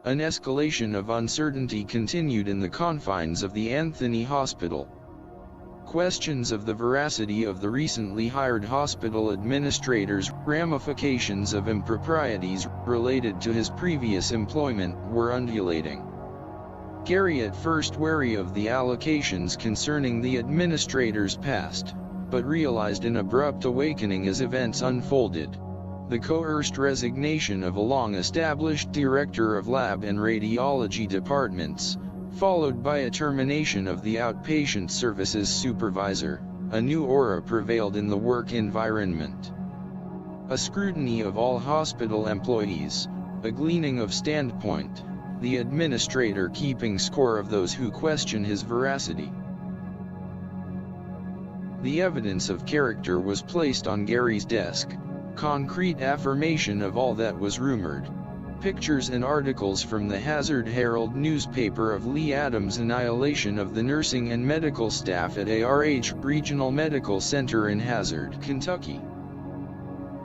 An escalation of uncertainty continued in the confines of the Anthony Hospital. Questions of the veracity of the recently hired hospital administrator's ramifications of improprieties related to his previous employment were undulating. Gary, at first wary of the allocations concerning the administrator's past, but realized an abrupt awakening as events unfolded. The coerced resignation of a long-established director of lab and radiology departments, followed by a termination of the outpatient services supervisor. A new aura prevailed in the work environment. A scrutiny of all hospital employees, a gleaning of standpoint, the administrator keeping score of those who question his veracity. The evidence of character was placed on Gary's desk, concrete affirmation of all that was rumored. Pictures and articles from the Hazard Herald newspaper of Lee Adams' annihilation of the nursing and medical staff at ARH Regional Medical Center in Hazard, Kentucky.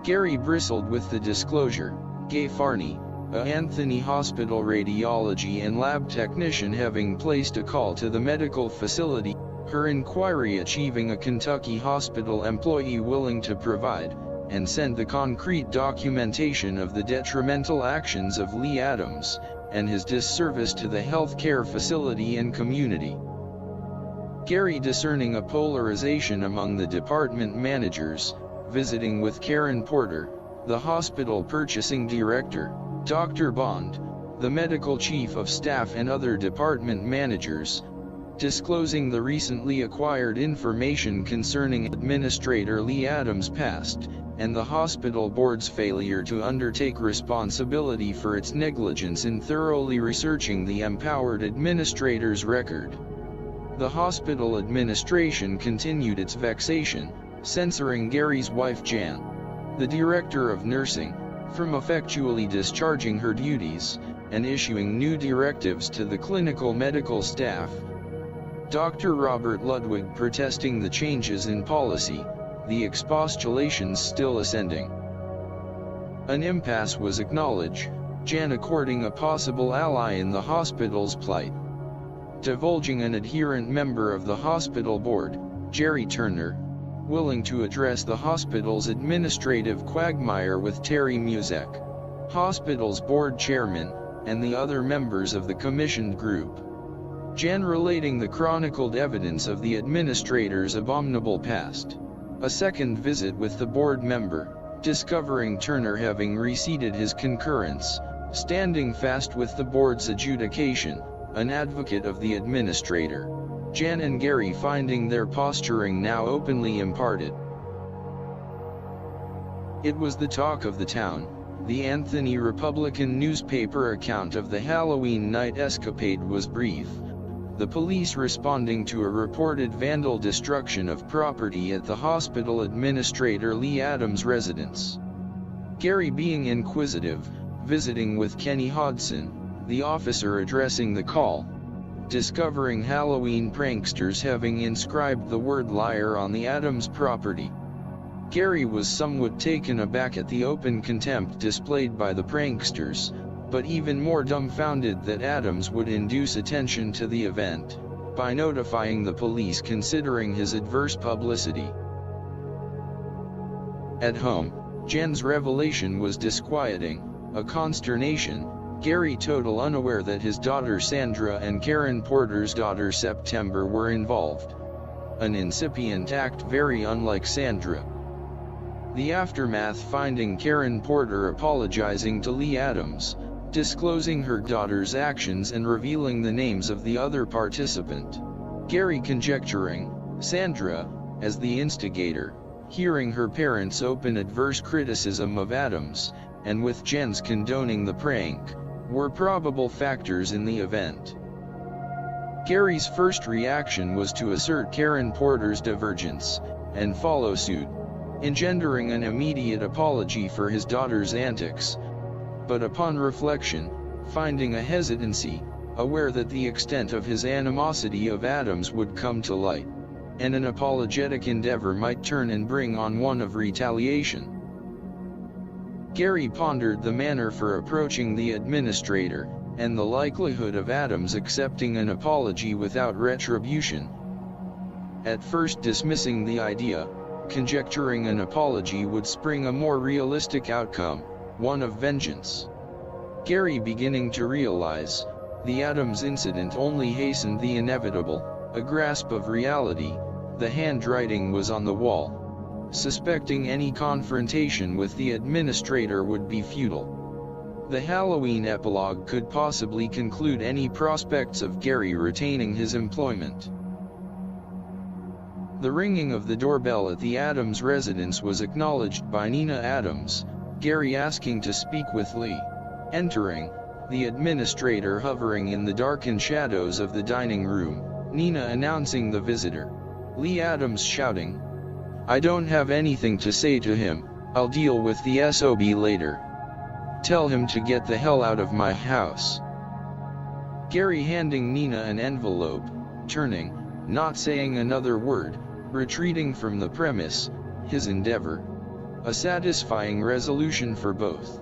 Gary bristled with the disclosure. Gay Farney, a Anthony Hospital radiology and lab technician, having placed a call to the medical facility, her inquiry achieving a Kentucky hospital employee willing to provide and send the concrete documentation of the detrimental actions of Lee Adams, and his disservice to the healthcare facility and community. Gary, discerning a polarization among the department managers, visiting with Karen Porter, the hospital purchasing director, Dr. Bond, the medical chief of staff, and other department managers, disclosing the recently acquired information concerning Administrator Lee Adams' past, and the hospital board's failure to undertake responsibility for its negligence in thoroughly researching the empowered administrator's record. The hospital administration continued its vexation, censoring Gary's wife Jan, the director of nursing, from effectually discharging her duties, and issuing new directives to the clinical medical staff. Dr. Robert Ludwig protesting the changes in policy, the expostulations still ascending. An impasse was acknowledged, Jan courting a possible ally in the hospital's plight. Divulging an adherent member of the hospital board, Jerry Turner, willing to address the hospital's administrative quagmire with Terry Muzek, hospital's board chairman, and the other members of the commissioned group. Jan relating the chronicled evidence of the administrator's abominable past. A second visit with the board member, discovering Turner having receded his concurrence, standing fast with the board's adjudication, an advocate of the administrator. Jan and Gary finding their posturing now openly imparted. It was the talk of the town. The Anthony Republican newspaper account of the Halloween night escapade was brief. The police responding to a reported vandal destruction of property at the hospital administrator Lee Adams' residence. Gary being inquisitive, visiting with Kenny Hodson, the officer addressing the call. Discovering Halloween pranksters having inscribed the word liar on the Adams property. Gary was somewhat taken aback at the open contempt displayed by the pranksters, but even more dumbfounded that Adams would induce attention to the event, by notifying the police considering his adverse publicity. At home, Jan's revelation was disquieting, a consternation, Gary total unaware that his daughter Sandra and Karen Porter's daughter September were involved. An incipient act very unlike Sandra. The aftermath finding Karen Porter apologizing to Lee Adams, disclosing her daughter's actions and revealing the names of the other participant. Gary conjecturing Sandra as the instigator, hearing her parents' open adverse criticism of Adams, and with Jen's condoning the prank, were probable factors in the event. Gary's first reaction was to assert Karen Porter's divergence, and follow suit, engendering an immediate apology for his daughter's antics. But upon reflection, finding a hesitancy, aware that the extent of his animosity of Adams would come to light, and an apologetic endeavor might turn and bring on one of retaliation. Gary pondered the manner for approaching the administrator, and the likelihood of Adams accepting an apology without retribution. At first dismissing the idea, conjecturing an apology would spring a more realistic outcome, one of vengeance. Gary beginning to realize, the Adams incident only hastened the inevitable, a grasp of reality, the handwriting was on the wall. Suspecting any confrontation with the administrator would be futile. The Halloween epilogue could possibly conclude any prospects of Gary retaining his employment. The ringing of the doorbell at the Adams residence was acknowledged by Nina Adams, Gary asking to speak with Lee. Entering, the administrator hovering in the darkened shadows of the dining room, Nina announcing the visitor. Lee Adams shouting, "I don't have anything to say to him, I'll deal with the SOB later. Tell him to get the hell out of my house." Gary handing Nina an envelope, turning, not saying another word, retreating from the premise, his endeavor. A satisfying resolution for both.